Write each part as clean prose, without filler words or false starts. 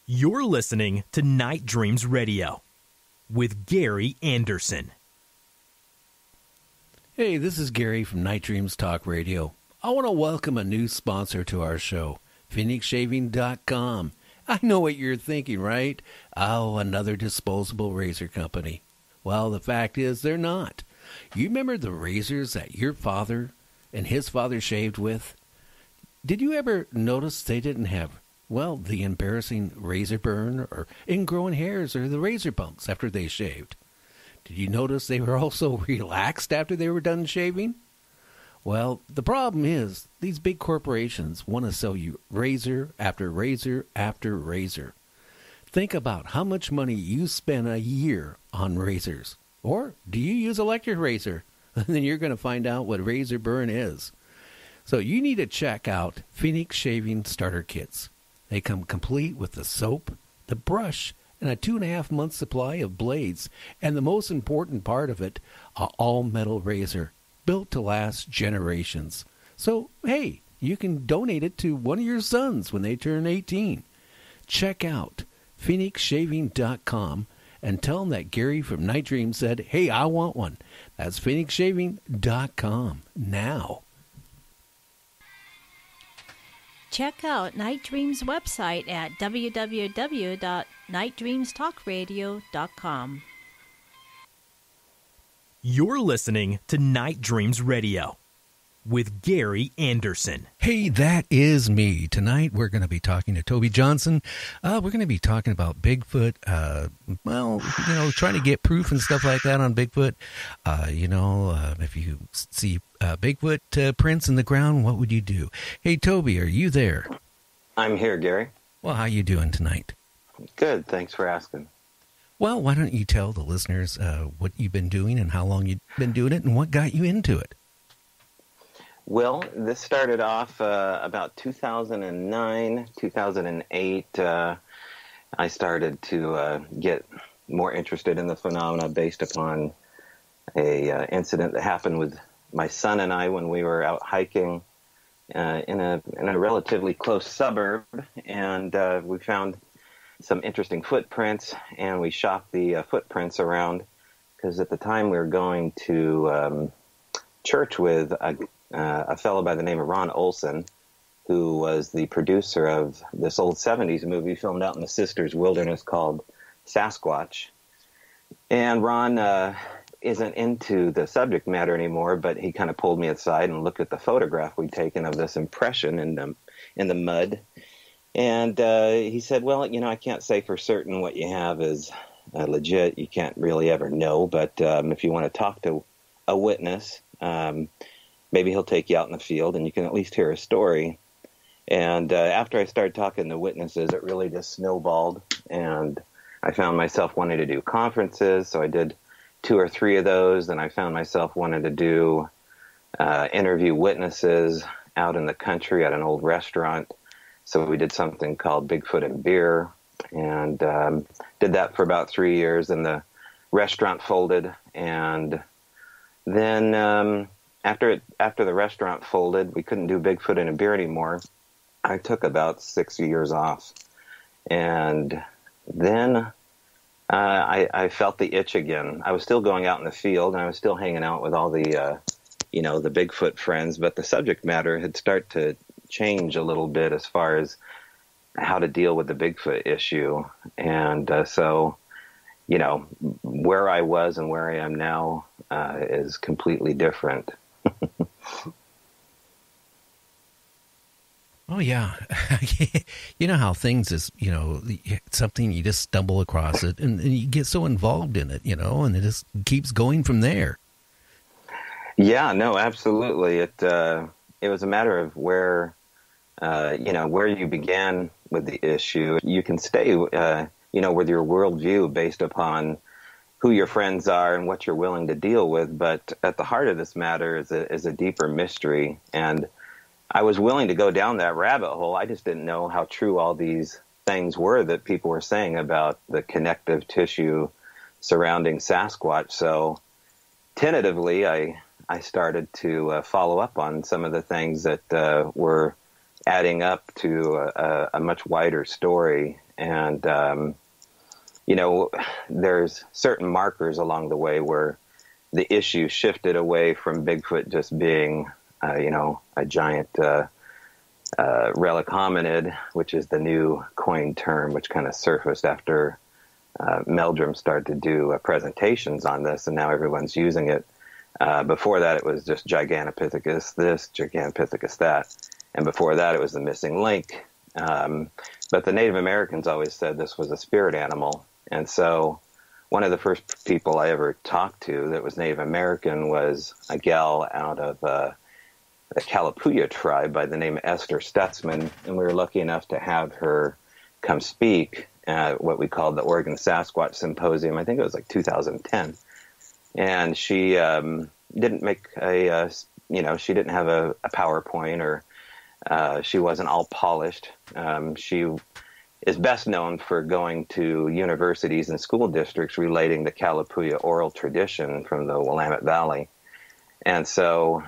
You're listening to Night Dreams Radio with Gary Anderson. Hey, this is Gary from Night Dreams Talk Radio. I want to welcome a new sponsor to our show, PhoenixShaving.com. I know what you're thinking, right? Oh, another disposable razor company. Well, the fact is they're not. You remember the razors that your father and his father shaved with? Did you ever notice they didn't have, well, the embarrassing razor burn or ingrowing hairs or the razor bumps after they shaved? Did you notice they were also relaxed after they were done shaving? Well, the problem is these big corporations want to sell you razor after razor after razor. Think about how much money you spend a year on razors. Or do you use electric razor? Then you're going to find out what razor burn is. So you need to check out Phoenix Shaving Starter Kits. They come complete with the soap, the brush, and a 2.5-month supply of blades. And the most important part of it, an all-metal razor built to last generations. So, hey, you can donate it to one of your sons when they turn 18. Check out PhoenixShaving.com and tell them that Gary from Night Dream said, hey, I want one. That's PhoenixShaving.com now. Check out Night Dream's website at www.nightdreamstalkradio.com. You're listening to Night Dreams Radio with Gary Anderson. Hey, that is me. Tonight we're going to be talking to Tobe Johnson. We're going to be talking about Bigfoot. Trying to get proof and stuff like that on Bigfoot. If you see Bigfoot prints in the ground, what would you do? Hey, Tobe, are you there? I'm here, Gary. Well, how you doing tonight? Good. Thanks for asking. Well, why don't you tell the listeners what you've been doing and how long you've been doing it and what got you into it? Well, this started off about 2009, 2008. I started to get more interested in the phenomena based upon a incident that happened with my son and I when we were out hiking in a relatively close suburb, and we found some interesting footprints, and we shopped the footprints around because at the time we were going to church with a fellow by the name of Ron Olson, who was the producer of this old 70s movie filmed out in the Sisters Wilderness called Sasquatch. And Ron isn't into the subject matter anymore, but he kind of pulled me aside and looked at the photograph we'd taken of this impression in the mud. And he said, well, I can't say for certain what you have is legit. You can't really ever know. But if you want to talk to a witness, maybe he'll take you out in the field and you can at least hear a story. And after I started talking to witnesses, it really just snowballed. And I found myself wanting to do conferences. So I did 2 or 3 of those. And I found myself wanting to do interview witnesses out in the country at an old restaurant. So we did something called Bigfoot and Beer, and did that for about 3 years, and the restaurant folded. And then after the restaurant folded, we couldn't do Bigfoot and a Beer anymore. I took about 6 years off. And then I felt the itch again. I was still going out in the field, and I was still hanging out with all the, the Bigfoot friends, but the subject matter had started to change a little bit as far as how to deal with the Bigfoot issue. And so, where I was and where I am now is completely different. Oh, yeah. You know how things is, something you just stumble across it and you get so involved in it, and it just keeps going from there. Yeah, no, absolutely. It was a matter of where you began with the issue. You can stay, with your worldview based upon who your friends are and what you're willing to deal with. But at the heart of this matter is a deeper mystery. And I was willing to go down that rabbit hole. I just didn't know how true all these things were that people were saying about the connective tissue surrounding Sasquatch. So tentatively, I started to follow up on some of the things that were adding up to a much wider story. And, there's certain markers along the way where the issue shifted away from Bigfoot just being, a giant relic hominid, which is the new coined term, which kind of surfaced after Meldrum started to do presentations on this, and now everyone's using it. Before that, it was just Gigantopithecus this, Gigantopithecus that, and before that, it was the missing link. But the Native Americans always said this was a spirit animal, and so one of the first people I ever talked to that was Native American was a gal out of the Kalapuya tribe by the name of Esther Stutzman, and we were lucky enough to have her come speak at what we called the Oregon Sasquatch Symposium. I think it was like 2010. And she didn't make she didn't have a PowerPoint, or she wasn't all polished. She is best known for going to universities and school districts relating the Kalapuya oral tradition from the Willamette Valley. And so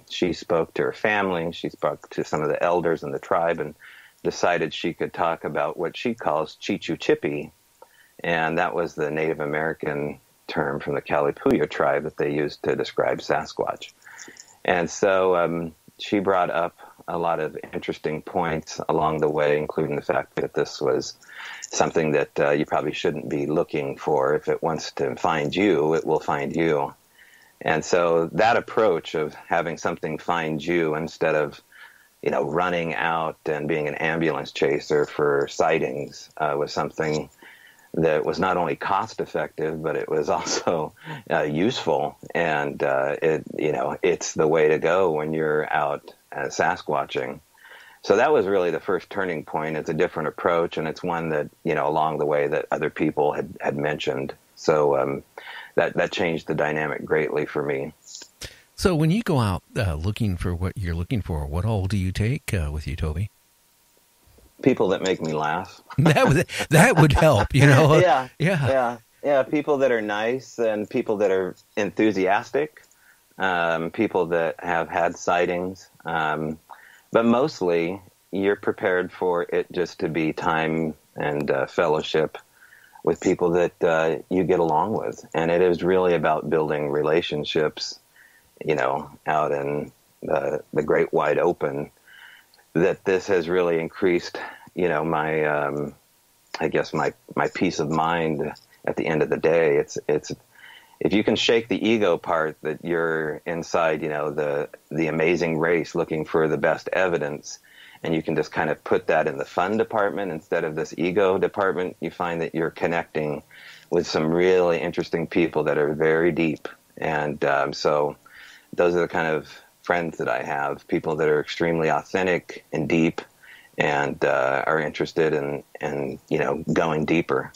she spoke to her family, she spoke to some of the elders in the tribe, and decided she could talk about what she calls Chichu Chippy. And that was the Native American term from the Kalapuya tribe that they used to describe Sasquatch. And so she brought up a lot of interesting points along the way, including the fact that this was something that you probably shouldn't be looking for. If it wants to find you, it will find you. And so that approach of having something find you instead of, running out and being an ambulance chaser for sightings was something that was not only cost effective, but it was also useful. And it's the way to go when you're out Sasquatching. So that was really the first turning point. It's a different approach, and it's one that, along the way that other people had mentioned. So that changed the dynamic greatly for me. So when you go out looking for what you're looking for, what all do you take with you, Toby? People that make me laugh. that would help, Yeah. People that are nice and people that are enthusiastic, people that have had sightings. But mostly you're prepared for it just to be time and fellowship with people that you get along with. And it is really about building relationships, out in the great wide open, that this has really increased, my, my peace of mind at the end of the day. It's if you can shake the ego part that you're inside, the amazing race looking for the best evidence, and you can just kind of put that in the fun department instead of this ego department, you find that you're connecting with some really interesting people that are very deep. And so those are the kind of friends that I have, people that are extremely authentic and deep and are interested in going deeper.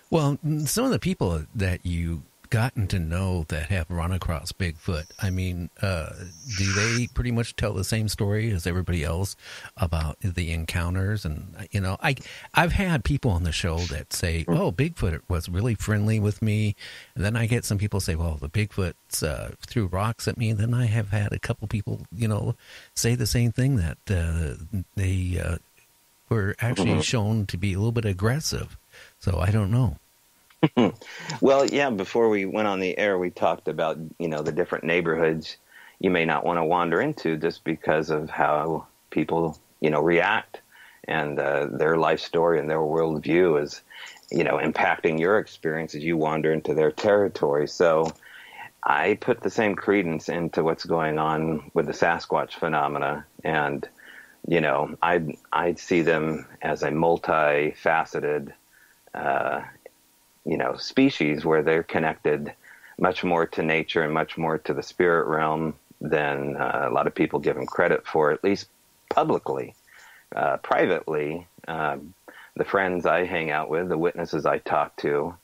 Well, some of the people that you gotten to know that have run across Bigfoot, I mean, do they pretty much tell the same story as everybody else about the encounters? And, I've had people on the show that say, oh, Bigfoot was really friendly with me. And then I get some people say, well, the Bigfoots threw rocks at me. And then I have had a couple people, say the same thing, that they were actually shown to be a little bit aggressive. So I don't know. Well, yeah, before we went on the air, we talked about, the different neighborhoods you may not want to wander into just because of how people, react, and their life story and their worldview is, impacting your experience as you wander into their territory. So I put the same credence into what's going on with the Sasquatch phenomena. And, I'd see them as a multifaceted, species where they're connected much more to nature and much more to the spirit realm than a lot of people give them credit for, at least publicly. Privately, the friends I hang out with, the witnesses I talk to,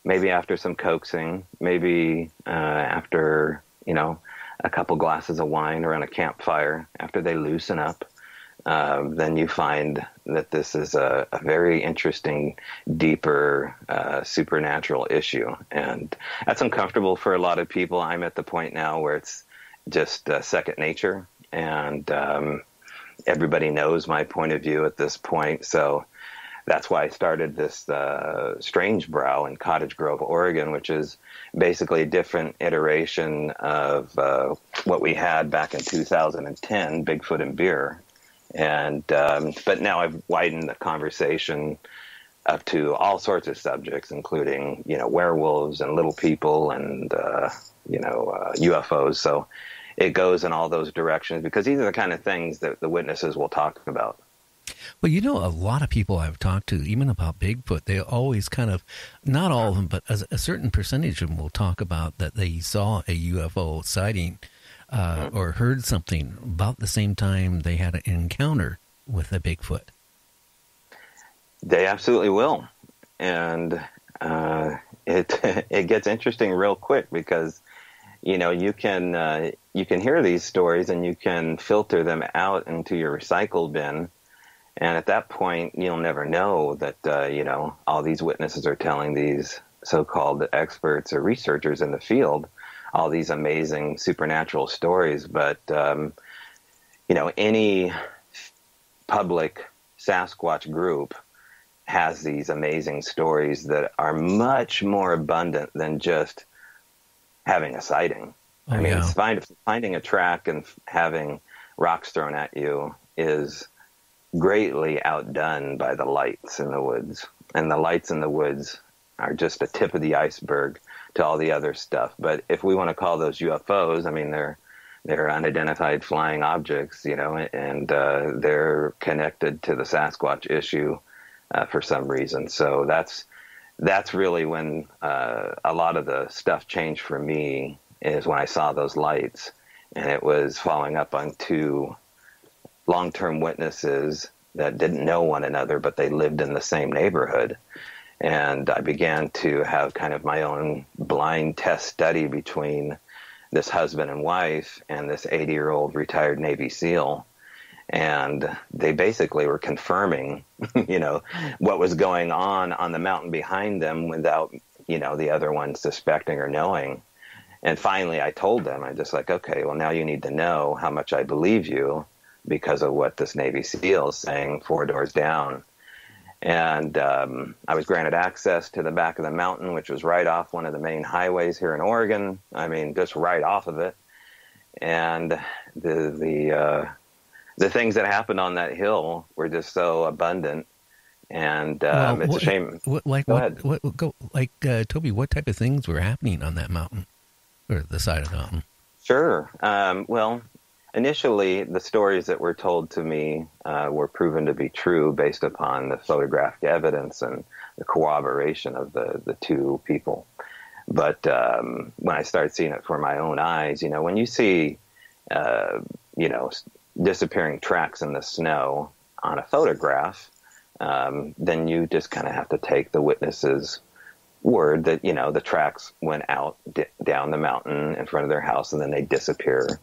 maybe after some coaxing, maybe after, a couple glasses of wine around a campfire, after they loosen up, then you find that this is a very interesting, deeper, supernatural issue. And that's uncomfortable for a lot of people. I'm at the point now where it's just second nature. And everybody knows my point of view at this point. So that's why I started this Strange-brau in Cottage Grove, Oregon, which is basically a different iteration of what we had back in 2010, Bigfoot and beer. And but now I've widened the conversation up to all sorts of subjects, including, werewolves and little people and, UFOs. So it goes in all those directions because these are the kind of things that the witnesses will talk about. Well, a lot of people I've talked to, even about Bigfoot, they always kind of, not all of them, but a certain percentage of them will talk about that they saw a UFO sighting or heard something about the same time they had an encounter with a Bigfoot. They absolutely will. And it gets interesting real quick because, you can hear these stories and you can filter them out into your recycle bin. And at that point, you'll never know that, all these witnesses are telling these so-called experts or researchers in the field all these amazing supernatural stories. But, any public Sasquatch group has these amazing stories that are much more abundant than just having a sighting. Finding a track and having rocks thrown at you is greatly outdone by the lights in the woods. And the lights in the woods are just the tip of the iceberg to all the other stuff. But if we want to call those UFOs, they're unidentified flying objects, and they're connected to the Sasquatch issue for some reason. So that's really when a lot of the stuff changed for me, is when I saw those lights, and it was following up on two long-term witnesses that didn't know one another, but they lived in the same neighborhood. And I began to have kind of my own blind test study between this husband and wife and this 80-year-old retired Navy SEAL. And they basically were confirming, what was going on the mountain behind them without, the other one suspecting or knowing. And finally I told them, I'm just like, okay, well, now you need to know how much I believe you because of what this Navy SEAL is saying 4 doors down. And I was granted access to the back of the mountain, which was right off one of the main highways here in Oregon. Just right off of it. And the things that happened on that hill were just so abundant. And it's a shame. Go ahead. Toby, what type of things were happening on that mountain or the side of the mountain? Sure. Initially, the stories that were told to me were proven to be true based upon the photographic evidence and the corroboration of the two people. But when I started seeing it for my own eyes, when you see, disappearing tracks in the snow on a photograph, then you just kind of have to take the witness's word that, the tracks went out down the mountain in front of their house and then they disappear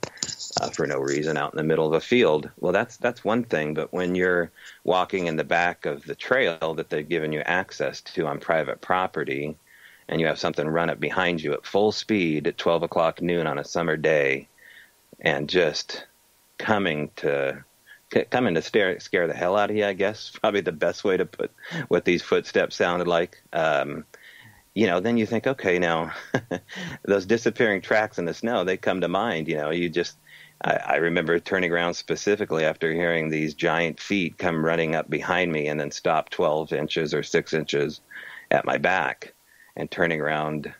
for no reason out in the middle of a field. Well, that's one thing. But when you're walking in the back of the trail that they've given you access to on private property and you have something run up behind you at full speed at 12 o'clock noon on a summer day and just coming to scare the hell out of you, I guess, probably the best way to put what these footsteps sounded like. Then you think, okay, now those disappearing tracks in the snow, they come to mind. I remember turning around specifically after hearing these giant feet come running up behind me and then stop 12 inches or 6 inches at my back and turning around,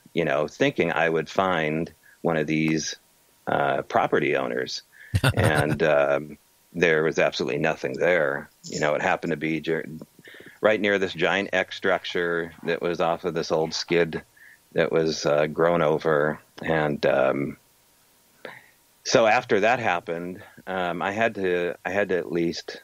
thinking I would find one of these property owners. And there was absolutely nothing there. It happened to be right near this giant X structure that was off of this old skid that was grown over. And so after that happened, I had to at least